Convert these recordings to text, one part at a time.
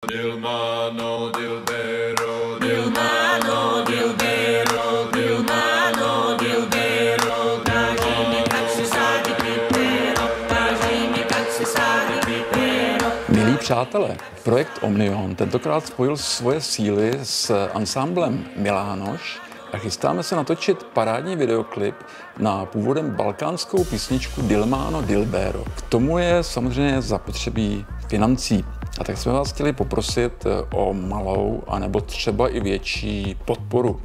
Dilmano, Dilbero, Dilmano, Dilbero, Dilmano, Dilbero, Dajimi как si sádi pipero, Dajimi как si sádi pipero. Milí přátelé, projekt Omnion tentokrát spojil svoje síly s ansámblem Milánoš a chystáme se natočit parádní videoklip na původem balkánskou písničku Dilmano Dilbero. K tomu je samozřejmě zapotřebí financí. A tak jsme vás chtěli poprosit o malou, anebo třeba i větší podporu.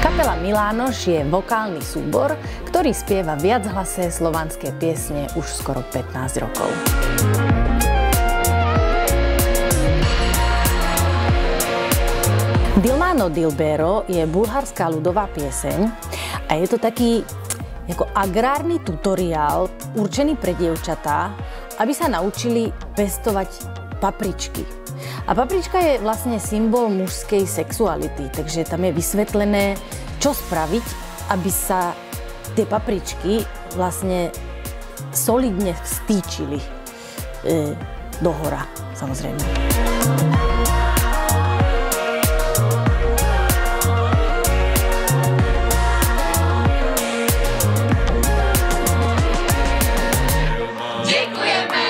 Kapela Milánoš je vokálny súbor, ktorý spieva viachlasé slovanské piesne už skoro 15 rokov. Dilmano Dilbero je bulharská ľudová pieseň a je to taký ako agrárny tutoriál určený pre dievčatá, aby sa naučili pestovať papričky. A paprička je vlastne symbol mužskej sexuality, takže tam je vysvetlené, čo spraviť, aby sa tie papričky vlastne solidne vstýčili do hora, samozrejme. Děkujeme.